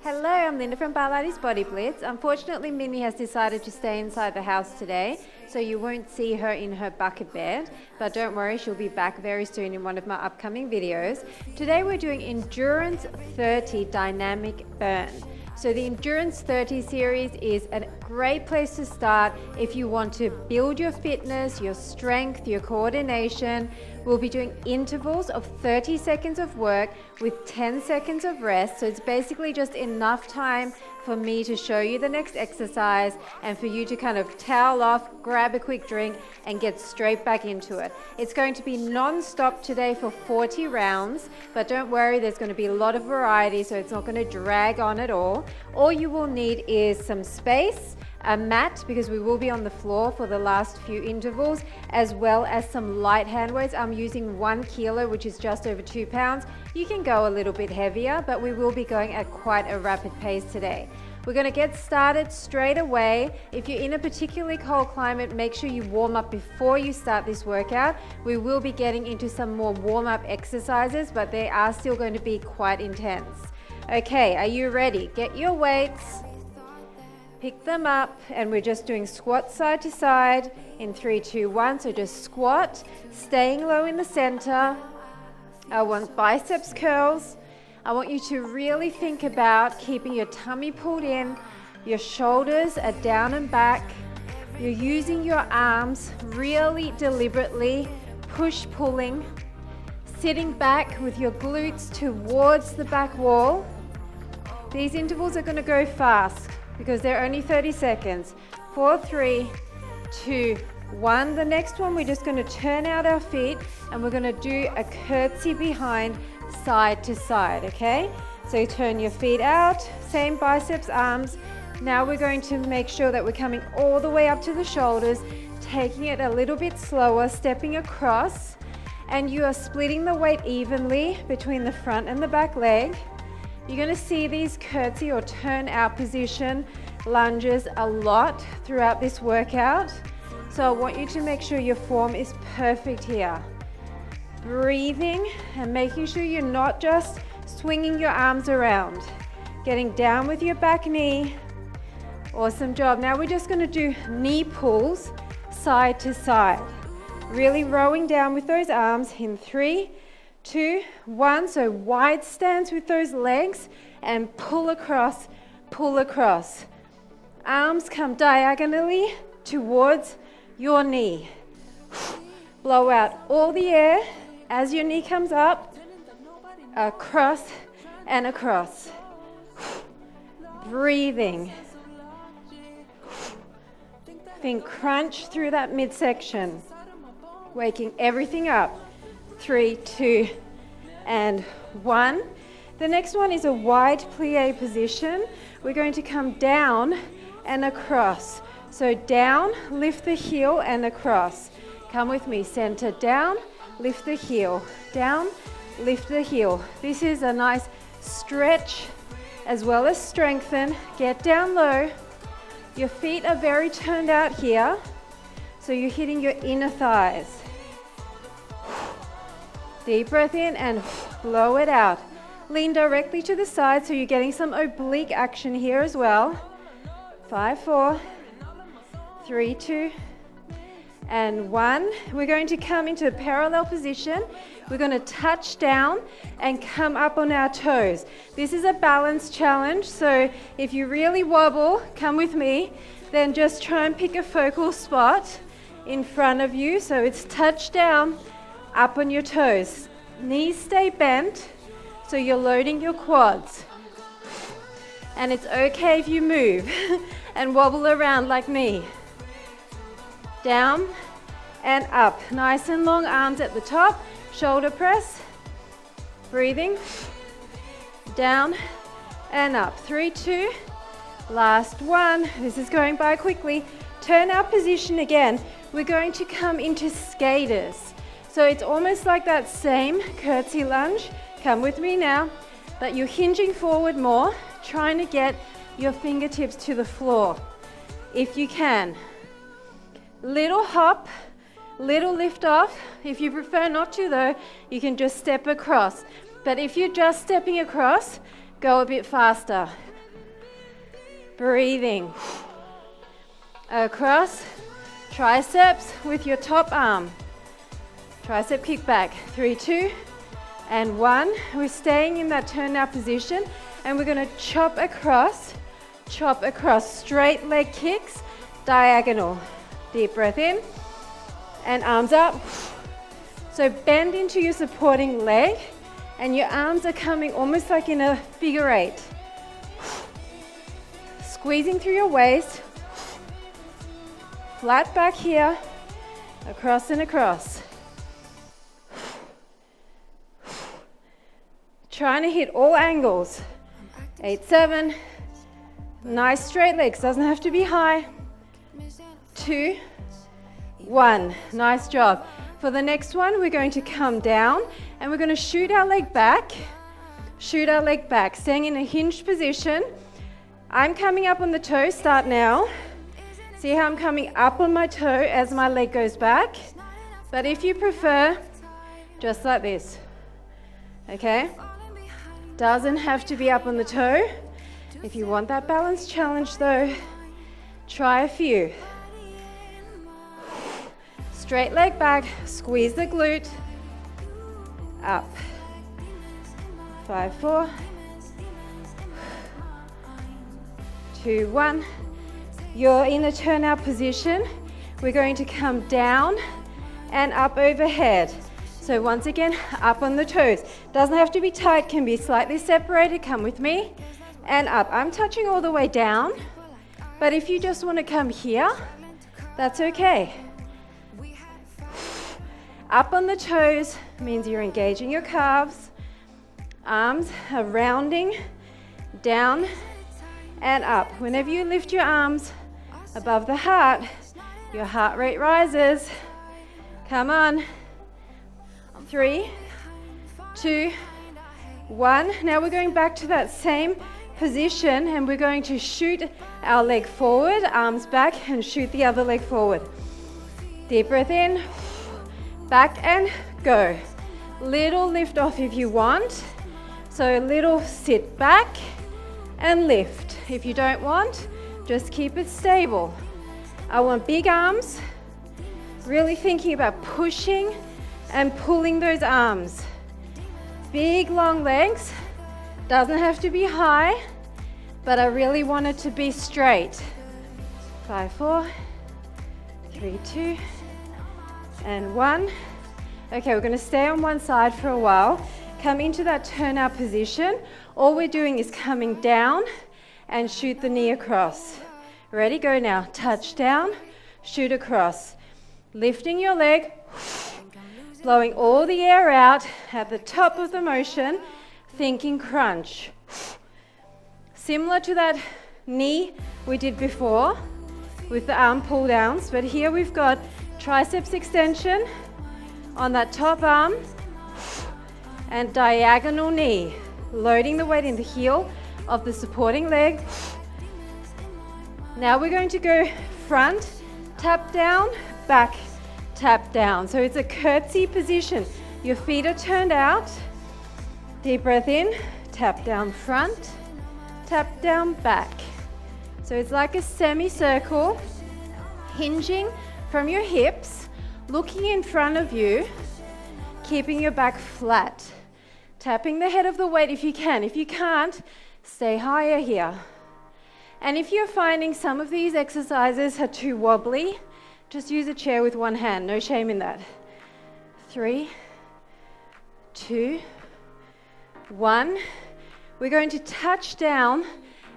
Hello, I'm Linda from Barlates Body Blitz. Unfortunately, Minnie has decided to stay inside the house today, so you won't see her in her bucket bed, but don't worry, she'll be back very soon in one of my upcoming videos. Today we're doing Endurance 30 Dynamic Burn. So the Endurance 30 series is a great place to start if you want to build your fitness, your strength, your coordination. We'll be doing intervals of 30 seconds of work with 10 seconds of rest. So it's basically just enough time for me to show you the next exercise and for you to kind of towel off, grab a quick drink and get straight back into it. It's going to be non-stop today for 40 rounds, but don't worry, there's going to be a lot of variety, so it's not going to drag on at all. All you will need is some space, a mat, because we will be on the floor for the last few intervals, as well as some light hand weights. I'm using 1 kilo, which is just over 2 pounds. You can go a little bit heavier, but we will be going at quite a rapid pace today. We're going to get started straight away. If you're in a particularly cold climate, make sure you warm up before you start this workout. We will be getting into some more warm-up exercises, but they are still going to be quite intense. Okay, are you ready? Get your weights. Pick them up, and we're just doing squat side to side in 3, 2, 1. So just squat, staying low in the center. I want biceps curls. I want you to really think about keeping your tummy pulled in, your shoulders are down and back. You're using your arms really deliberately, push-pulling, sitting back with your glutes towards the back wall. These intervals are going to go fast because they're only 30 seconds. 4, 3, 2, 1. The next one, we're just going to turn out our feet and we're going to do a curtsy behind, side to side, okay? So turn your feet out, same biceps, arms. Now we're going to make sure that we're coming all the way up to the shoulders, taking it a little bit slower, stepping across, and you are splitting the weight evenly between the front and the back leg. You're going to see these curtsy or turn out position lunges a lot throughout this workout. So I want you to make sure your form is perfect here. Breathing and making sure you're not just swinging your arms around. Getting down with your back knee. Awesome job. Now we're just going to do knee pulls side to side. Really rowing down with those arms in 3, 2, 1. So wide stance with those legs and pull across, pull across. Arms come diagonally towards your knee. Blow out all the air as your knee comes up, across and across. Breathing. Think crunch through that midsection. Waking everything up. 3, 2, and 1. The next one is a wide plie position. We're going to come down and across. So down, lift the heel and across. Come with me, center down, lift the heel, down, lift the heel. This is a nice stretch as well as strengthen. Get down low. Your feet are very turned out here, so you're hitting your inner thighs. Deep breath in and blow it out. Lean directly to the side so you're getting some oblique action here as well. 5, 4, 3, 2, and 1. We're going to come into a parallel position. We're going to touch down and come up on our toes. This is a balance challenge, so if you really wobble, come with me, then just try and pick a focal spot in front of you. So it's touch down, up on your toes. Knees stay bent, so you're loading your quads. And it's okay if you move and wobble around like me. Down and up. Nice and long arms at the top. Shoulder press. Breathing. Down and up. 3, 2. Last one. This is going by quickly. Turn our position again. We're going to come into skaters. So it's almost like that same curtsy lunge. Come with me now. But you're hinging forward more, trying to get your fingertips to the floor if you can. Little hop, Little lift off. If you prefer not to though, you can just step across. But if you're just stepping across, go a bit faster. Breathing. Across. Triceps with your top arm. Tricep kickback. 3, 2, and 1. We're staying in that turn out position, and we're going to chop across, straight leg kicks, diagonal. Deep breath in, and arms up. So bend into your supporting leg, and your arms are coming almost like in a figure 8. Squeezing through your waist, flat back here, across and across. Trying to hit all angles. 8, 7. Nice straight legs, doesn't have to be high. 2, 1. Nice job. For the next one, we're going to come down and we're going to shoot our leg back. Shoot our leg back, staying in a hinged position. I'm coming up on the toe, start now. See how I'm coming up on my toe as my leg goes back? But if you prefer, just like this. Okay? Doesn't have to be up on the toe. If you want that balance challenge though, try a few. Straight leg back, squeeze the glute, up. 5, 4, 2, 1. You're in a turnout position. We're going to come down and up overhead. So once again, up on the toes. Doesn't have to be tight, can be slightly separated. Come with me. And up. I'm touching all the way down, but if you just want to come here, that's okay. Up on the toes means you're engaging your calves. Arms are rounding, down and up. Whenever you lift your arms above the heart, your heart rate rises. Come on. 3, 2, 1. Now we're going back to that same position and we're going to shoot our leg forward, arms back, and shoot the other leg forward. Deep breath in, back and go. Little lift off if you want. So little sit back and lift. If you don't want, just keep it stable. I want big arms, really thinking about pushing and pulling those arms. Big long legs, doesn't have to be high, but I really want it to be straight. 5, 4, 3, 2, and 1. Okay, we're going to stay on one side for a while. Come into that turnout position. All we're doing is coming down and shoot the knee across. Ready? Go now. Touch down, shoot across. Lifting your leg, blowing all the air out at the top of the motion, thinking crunch. Similar to that knee we did before with the arm pull downs, but here we've got triceps extension on that top arm and diagonal knee, loading the weight in the heel of the supporting leg. Now we're going to go front, tap down, back, tap down. So it's a curtsy position. Your feet are turned out. Deep breath in, tap down front, tap down back. So it's like a semicircle, hinging from your hips, looking in front of you, keeping your back flat. Tapping the head of the weight if you can. If you can't, stay higher here. And if you're finding some of these exercises are too wobbly, just use a chair with one hand. No shame in that. 3, 2, 1. We're going to touch down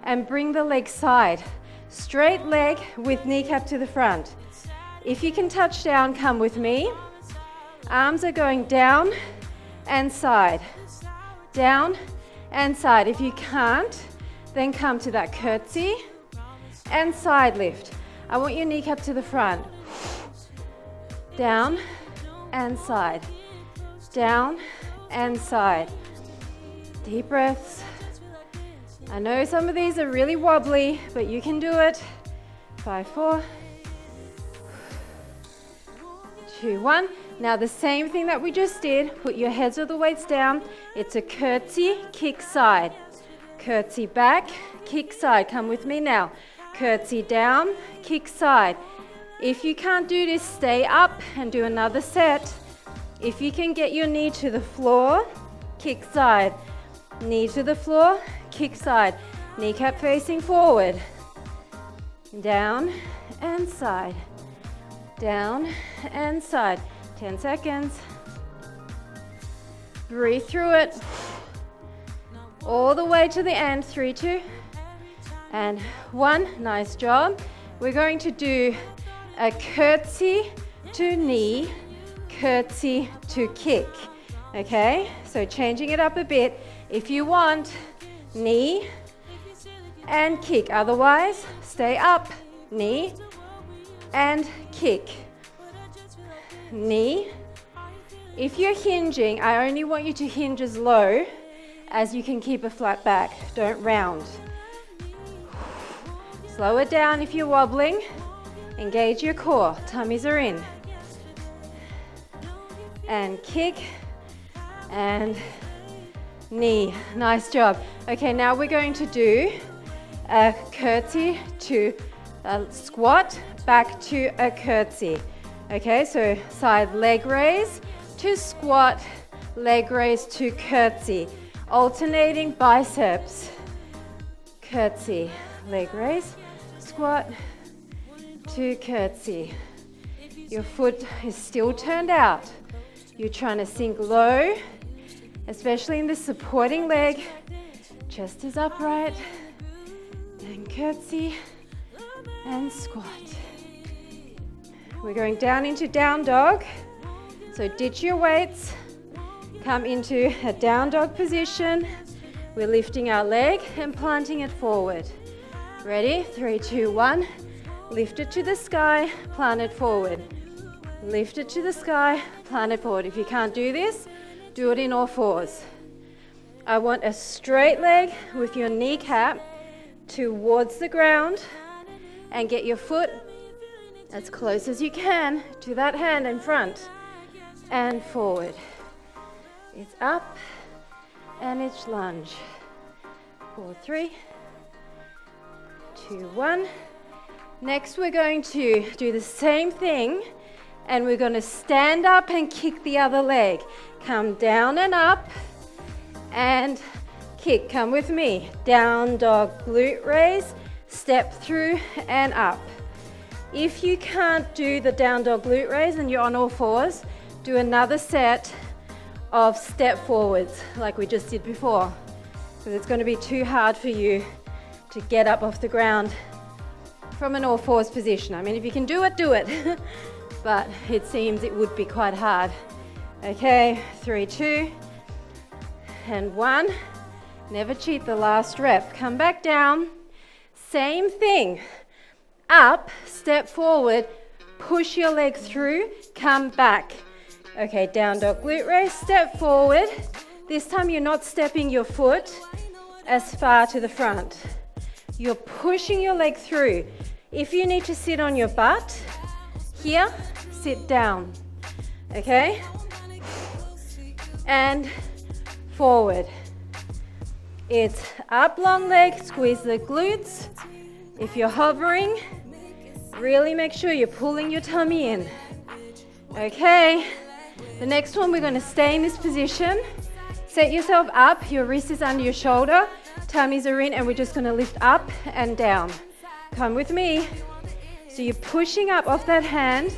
and bring the leg side. Straight leg with kneecap to the front. If you can touch down, come with me. Arms are going down and side. Down and side. If you can't, then come to that curtsy and side lift. I want your kneecap to the front. Down and side. Down and side. Deep breaths. I know some of these are really wobbly, but you can do it. 5, 4, 2, 2, 1. Now the same thing that we just did, put your heads of the weights down. It's a curtsy, kick side. Curtsy back, kick side. Come with me now. Curtsy down, kick side. If you can't do this, stay up and do another set. If you can get your knee to the floor, kick side. Knee to the floor, kick side. Kneecap facing forward. Down and side. Down and side. 10 seconds. Breathe through it. All the way to the end. 3, 2, and 1. Nice job. We're going to do a curtsy to knee, curtsy to kick. Okay, so changing it up a bit. If you want, knee and kick. Otherwise, stay up, knee and kick. Knee. If you're hinging, I only want you to hinge as low as you can keep a flat back. Don't round. Slow it down if you're wobbling. Engage your core. Tummies are in. And kick and knee. Nice job. Okay, now we're going to do a curtsy to a squat, back to a curtsy. Okay, so side leg raise to squat, leg raise to curtsy. Alternating biceps. Curtsy, leg raise, squat to curtsy. Your foot is still turned out. You're trying to sink low, especially in the supporting leg. Chest is upright. And curtsy and squat. We're going down into down dog. So ditch your weights. Come into a down dog position. We're lifting our leg and planting it forward. Ready? 3, 2, 1. Lift it to the sky, plant it forward. Lift it to the sky, plant it forward. If you can't do this, do it in all fours. I want a straight leg with your kneecap towards the ground and get your foot as close as you can to that hand in front and forward. It's up and it's lunge. 4, 3, 2, 1. Next we're going to do the same thing and we're going to stand up and kick the other leg. Come down and up and kick. Come with me. Down dog, glute raise, step through and up. If you can't do the down dog glute raise and you're on all fours, do another set of step forwards like we just did before, because it's going to be too hard for you to get up off the ground from an all fours position. I mean, if you can do it, do it. But it seems it would be quite hard. Okay, 3, 2, and 1. Never cheat the last rep. Come back down. Same thing. Up, step forward, push your leg through, come back. Okay, down dog glute raise, step forward. This time you're not stepping your foot as far to the front. You're pushing your leg through. If you need to sit on your butt, here, sit down. Okay? And forward. It's up long leg, squeeze the glutes. If you're hovering, really make sure you're pulling your tummy in. Okay, the next one we're going to stay in this position. Set yourself up, your wrist is under your shoulder, tummies are in, and we're just going to lift up and down. Come with me. So you're pushing up off that hand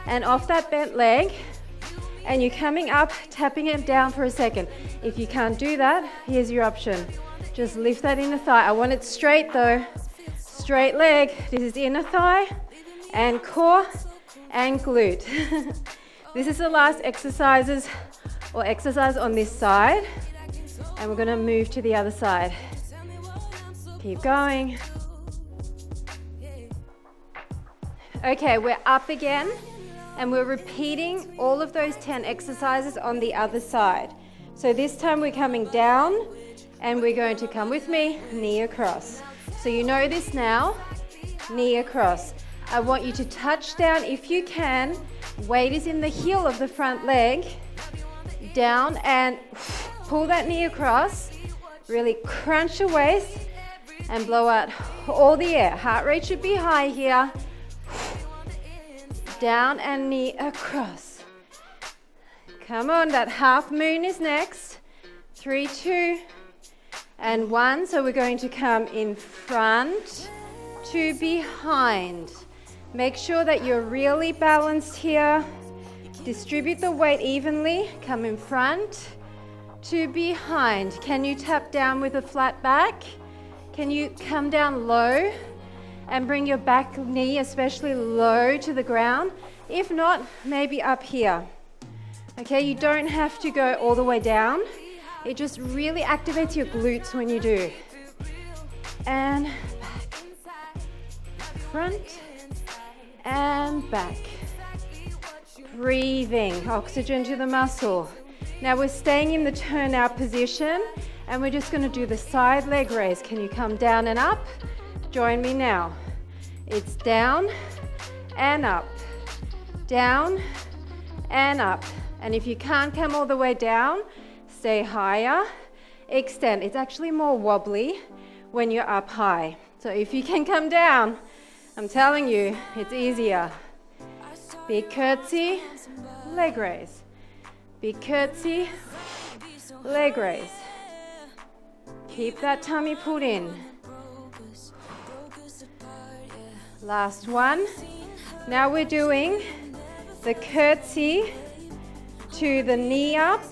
and off that bent leg, and you're coming up, tapping it down for a second. If you can't do that, here's your option. Just lift that inner thigh. I want it straight though. Straight leg. This is inner thigh and core and glute. This is the last exercise on this side, and we're going to move to the other side. Keep going. Okay, we're up again, and we're repeating all of those 10 exercises on the other side. So this time we're coming down, and we're going to come with me, knee across. So you know this now, knee across. I want you to touch down if you can. Weight is in the heel of the front leg. Down and pull that knee across. Really crunch your waist and blow out all the air. Heart rate should be high here. Down and knee across. Come on, that half moon is next. 3, 2, and 1. So we're going to come in front to behind. Make sure that you're really balanced here. Distribute the weight evenly. Come in front to behind. Can you tap down with a flat back? Can you come down low and bring your back knee especially low to the ground? If not, maybe up here. Okay, you don't have to go all the way down. It just really activates your glutes when you do. And back. Front and back. Breathing oxygen to the muscle. Now we're staying in the turnout position and we're just going to do the side leg raise. Can you come down and up? Join me now. It's down and up, down and up. And if you can't come all the way down, stay higher, extend. It's actually more wobbly when you're up high. So if you can come down, I'm telling you, it's easier. Big curtsy, leg raise. Big curtsy, leg raise. Keep that tummy pulled in. Last one. Now we're doing the curtsy to the knee up,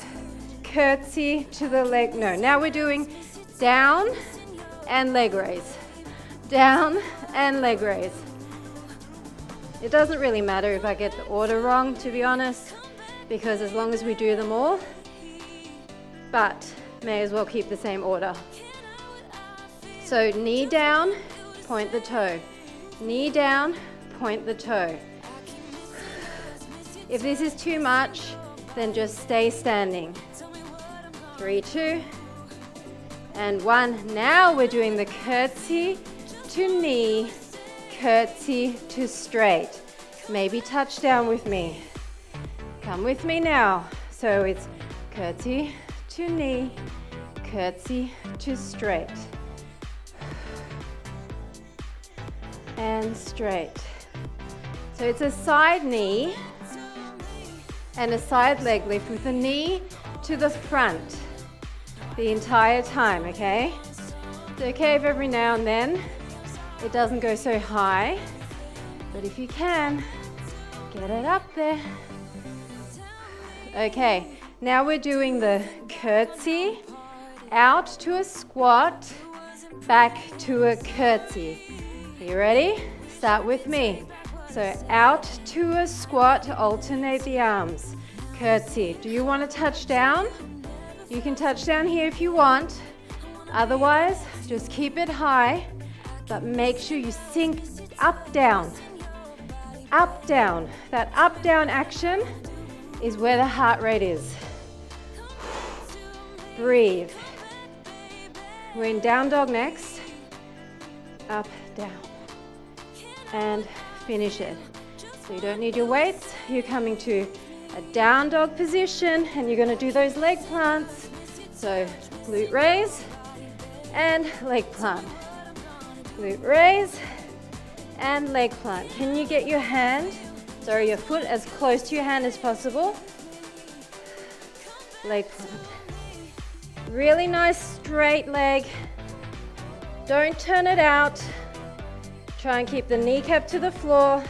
curtsy to the leg. No, now we're doing down and leg raise. Down and leg raise. It doesn't really matter if I get the order wrong, to be honest, because as long as we do them all, but may as well keep the same order. So knee down, point the toe. Knee down, point the toe. If this is too much, then just stay standing. 3, 2, and 1. Now we're doing the curtsy to knee, curtsy to straight. Maybe touch down with me. Come with me now. So it's curtsy to knee, curtsy to straight. And straight. So it's a side knee and a side leg lift with the knee to the front the entire time, okay? It's okay if every now and then it doesn't go so high, but if you can, get it up there. Okay, now we're doing the curtsy, out to a squat, back to a curtsy. Are you ready? Start with me. So out to a squat, alternate the arms. Curtsy. Do you want to touch down? You can touch down here if you want. Otherwise, just keep it high, but make sure you sink up, down. Up, down. That up, down action is where the heart rate is. Breathe. We're in down dog next. Up, down. And finish it. So you don't need your weights. You're coming to a down dog position and you're going to do those leg plants. So glute raise and leg plant. Glute raise and leg plant. Can you get your foot as close to your hand as possible? Leg plant. Really nice straight leg. Don't turn it out. Try and keep the kneecap to the floor.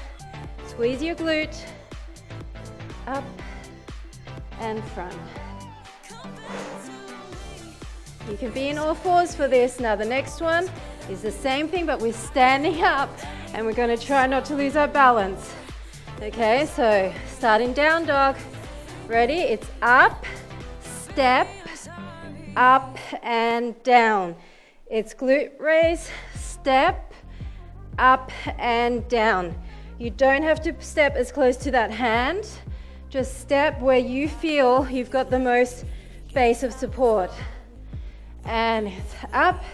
Squeeze your glute. Up and front. You can be in all fours for this. Now the next one is the same thing, but we're standing up and we're going to try not to lose our balance. Okay, so starting down dog. Ready? It's up, step, up and down. It's glute raise, step, up and down. You don't have to step as close to that hand. Just step where you feel you've got the most base of support. And it's up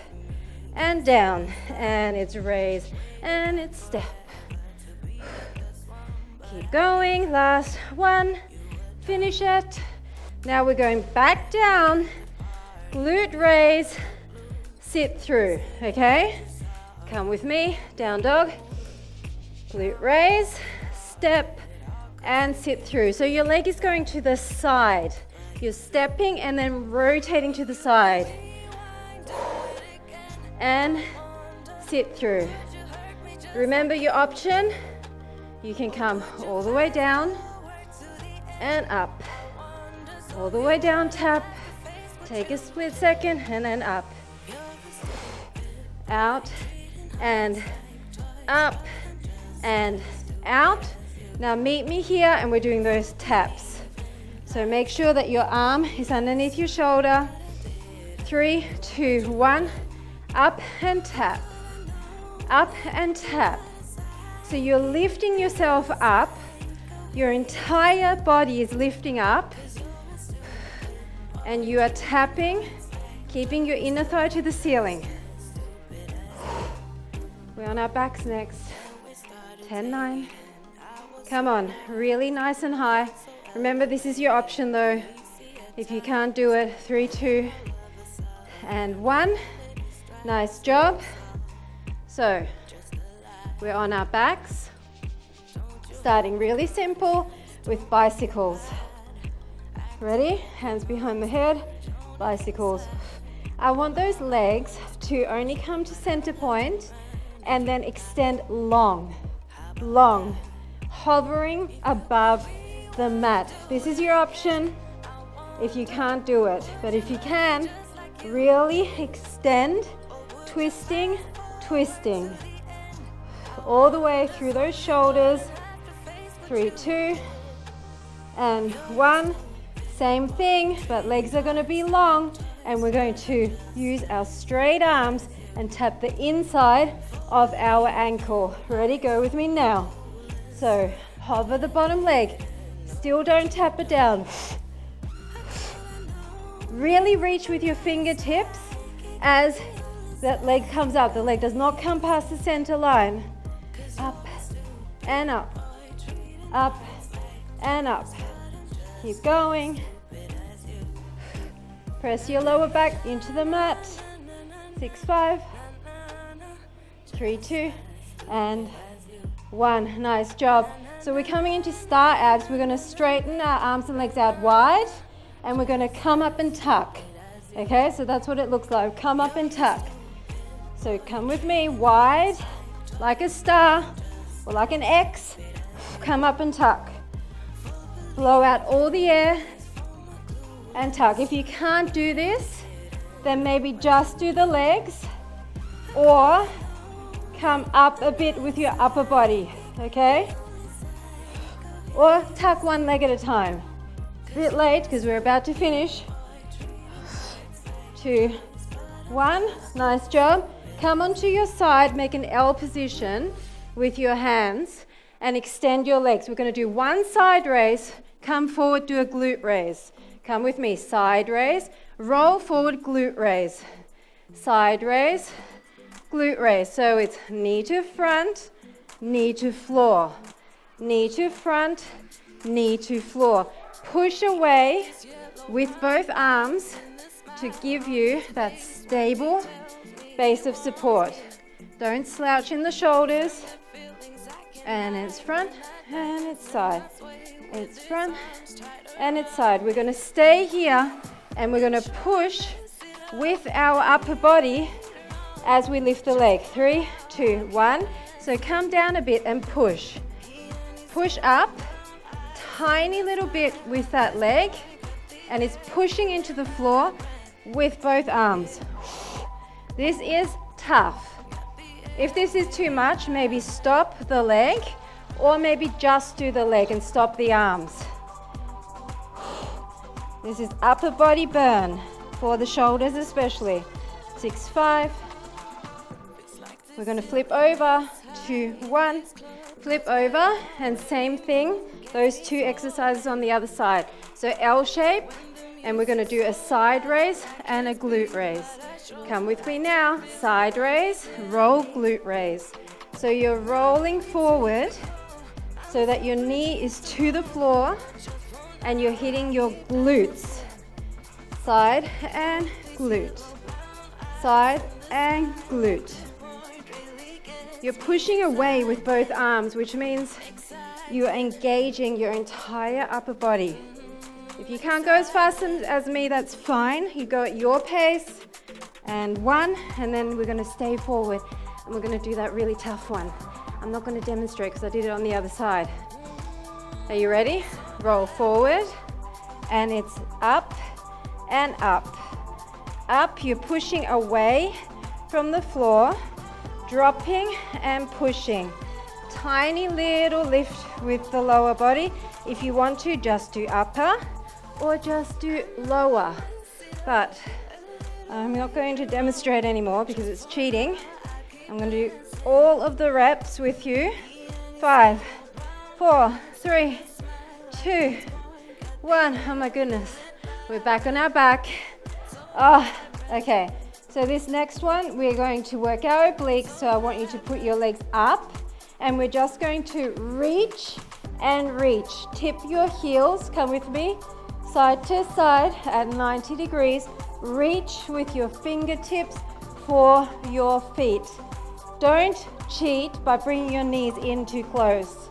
and down. And it's raise and it's step. Keep going, last one, finish it. Now we're going back down, glute raise, sit through, okay? Come with me, down dog, glute raise, step, and sit through. So your leg is going to the side. You're stepping and then rotating to the side. And sit through. Remember your option. You can come all the way down and up. All the way down, tap. Take a split second and then up. Out and up and out. Now meet me here and we're doing those taps. So make sure that your arm is underneath your shoulder. 3, 2, 1. Up and tap. Up and tap. So you're lifting yourself up. Your entire body is lifting up. And you are tapping, keeping your inner thigh to the ceiling. We're on our backs next. 10, 9. Come on, really nice and high. Remember, this is your option though. If you can't do it, 3, 2, and 1. Nice job. So, we're on our backs. Starting really simple with bicycles. Ready? Hands behind the head, bicycles. I want those legs to only come to center point and then extend long, long, hovering above the mat. This is your option if you can't do it. But if you can, really extend, twisting, twisting. All the way through those shoulders. 3, 2, and 1. Same thing, but legs are going to be long, and we're going to use our straight arms and tap the inside of our ankle. Ready? Go with me now. So hover the bottom leg. Still don't tap it down. Really reach with your fingertips as that leg comes up. The leg does not come past the center line. Up and up. Up and up. Keep going. Press your lower back into the mat. 6, 5, 3, 2, and 1. Nice job. So we're coming into star abs. We're going to straighten our arms and legs out wide, and we're going to come up and tuck. Okay, so that's what it looks like. Come up and tuck. So come with me, wide, like a star, or like an X. Come up and tuck. Blow out all the air and tuck. If you can't do this, then maybe just do the legs or come up a bit with your upper body, okay? Or tuck one leg at a time. A bit late because we're about to finish. 2, 1, nice job. Come onto your side, make an L position with your hands and extend your legs. We're going to do one side raise. Come forward, do a glute raise. Come with me, side raise, roll forward, glute raise. Side raise, glute raise. So it's knee to front, knee to floor. Knee to front, knee to floor. Push away with both arms to give you that stable base of support. Don't slouch in the shoulders. And it's front, and it's side. It's front, and it's side. We're going to stay here, and we're going to push with our upper body as we lift the leg. 3, 2, 1. So come down a bit and push. Push up, tiny little bit with that leg, and it's pushing into the floor with both arms. This is tough. If this is too much, maybe stop the leg, or maybe just do the leg and stop the arms. This is upper body burn for the shoulders especially. 6, 5. We're going to flip over. 2, 1. Flip over, and same thing, those 2 exercises on the other side. So L shape, and we're going to do a side raise and a glute raise. Come with me now. Side raise, roll, glute raise. So you're rolling forward, so that your knee is to the floor and you're hitting your glutes. Side and glute. Side and glute. You're pushing away with both arms, which means you're engaging your entire upper body. If you can't go as fast as me, that's fine. You go at your pace. And one, and then we're gonna stay forward. And we're gonna do that really tough one. I'm not gonna demonstrate because I did it on the other side. Are you ready? Roll forward, and it's up and up. Up, you're pushing away from the floor, dropping and pushing. Tiny little lift with the lower body. If you want to, just do upper or just do lower. But I'm not going to demonstrate anymore because it's cheating. I'm going to do all of the reps with you. 5, 4, 3, 2, 1. Oh my goodness. We're back on our back. Oh, okay. So this next one, we're going to work our obliques. So I want you to put your legs up and we're just going to reach and reach. Tip your heels, come with me, side to side at 90 degrees. Reach with your fingertips for your feet. Don't cheat by bringing your knees in too close.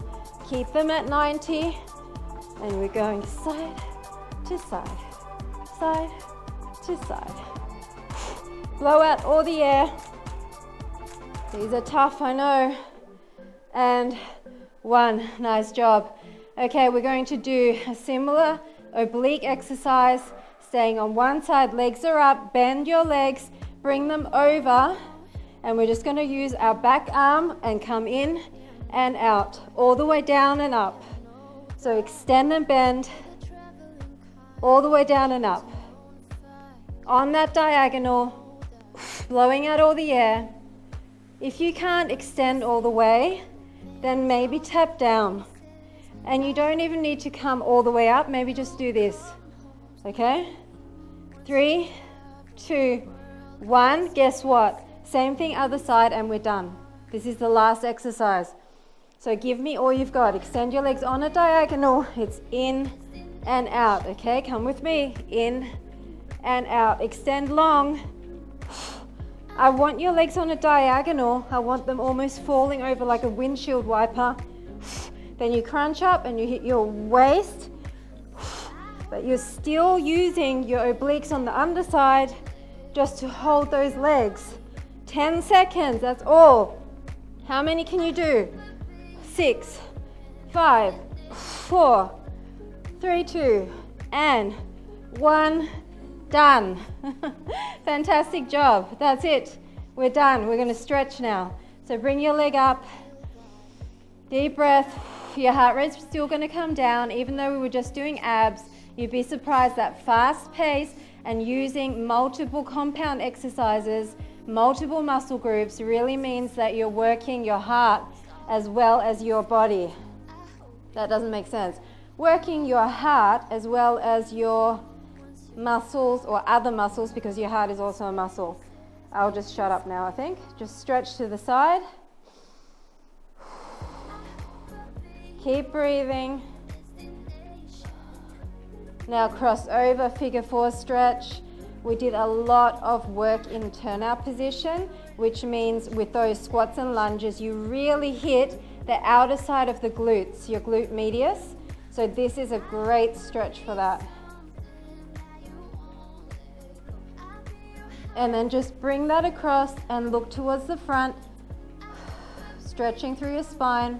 Keep them at 90 and we're going side to side, side to side. Blow out all the air. These are tough, I know. And one, nice job. Okay, we're going to do a similar oblique exercise, staying on one side, legs are up, bend your legs, bring them over, and we're just going to use our back arm and come in and out, all the way down and up. So extend and bend, all the way down and up. On that diagonal, blowing out all the air. If you can't extend all the way, then maybe tap down. And you don't even need to come all the way up, maybe just do this, okay? 3, 2, 1, guess what? Same thing other side and we're done. This is the last exercise. So give me all you've got. Extend your legs on a diagonal. It's in and out, okay? Come with me, in and out. Extend long. I want your legs on a diagonal. I want them almost falling over like a windshield wiper. Then you crunch up and you hit your waist, but you're still using your obliques on the underside just to hold those legs. 10 seconds, that's all. How many can you do? 6, 5, 4, 3, 2, and 1. Done. Fantastic job. That's it. We're done. We're going to stretch now. So bring your leg up. Deep breath. Your heart rate's still going to come down. Even though we were just doing abs, you'd be surprised that fast pace and using multiple compound exercises, multiple muscle groups really means that you're working your heart as well as your body. That doesn't make sense. Working your heart as well as your muscles or other muscles, because your heart is also a muscle. I'll just shut up now, I think. Just stretch to the side. Keep breathing. Now cross over, figure 4 stretch. We did a lot of work in turnout position, which means with those squats and lunges, you really hit the outer side of the glutes, your glute medius. So this is a great stretch for that. And then just bring that across and look towards the front, stretching through your spine.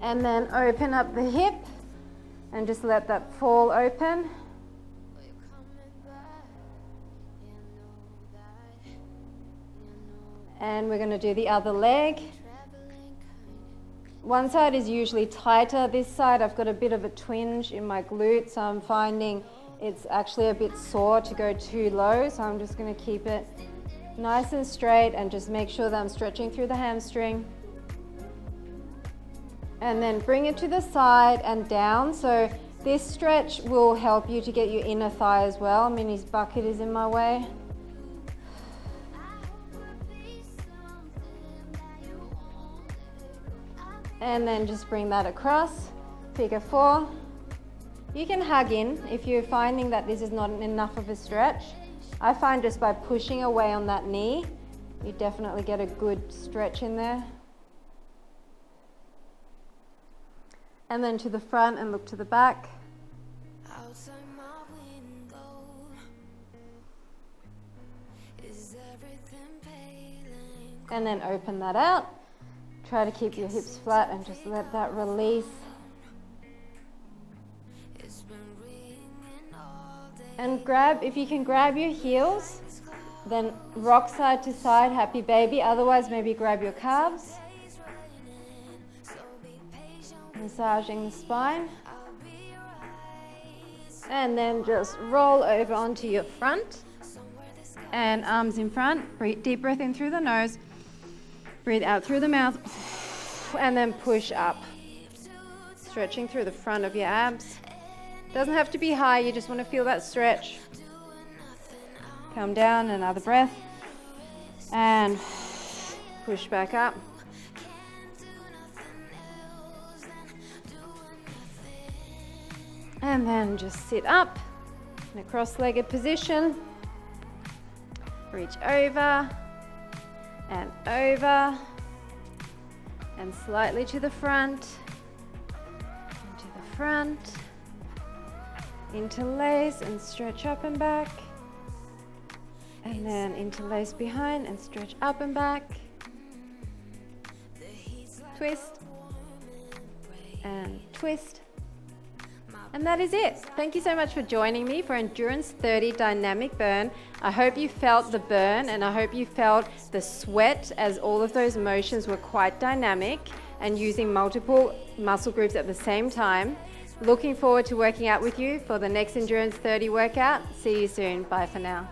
And then open up the hip and just let that fall open. And we're going to do the other leg. One side is usually tighter. This side I've got a bit of a twinge in my glute, so I'm finding it's actually a bit sore to go too low. So I'm just going to keep it nice and straight and just make sure that I'm stretching through the hamstring. And then bring it to the side and down. So this stretch will help you to get your inner thigh as well. Minnie's bucket is in my way. And then just bring that across, figure 4. You can hug in if you're finding that this is not enough of a stretch. I find just by pushing away on that knee, you definitely get a good stretch in there. And then to the front and look to the back. And then open that out. Try to keep your hips flat and just let that release. And grab, if you can grab your heels, then rock side to side, happy baby. Otherwise, maybe grab your calves. Massaging the spine. And then just roll over onto your front. And arms in front. Breathe, deep breath in through the nose. Breathe out through the mouth. And then push up. Stretching through the front of your abs. Doesn't have to be high, you just want to feel that stretch. Come down, another breath. And push back up. And then just sit up in a cross-legged position. Reach over and over and slightly to the front, and to the front. Interlace and stretch up and back, and then interlace behind and stretch up and back. Twist and twist. And that is it. Thank you so much for joining me for Endurance 30 Dynamic Burn. I hope you felt the burn and I hope you felt the sweat as all of those motions were quite dynamic and using multiple muscle groups at the same time. Looking forward to working out with you for the next Endurance 30 workout. See you soon. Bye for now.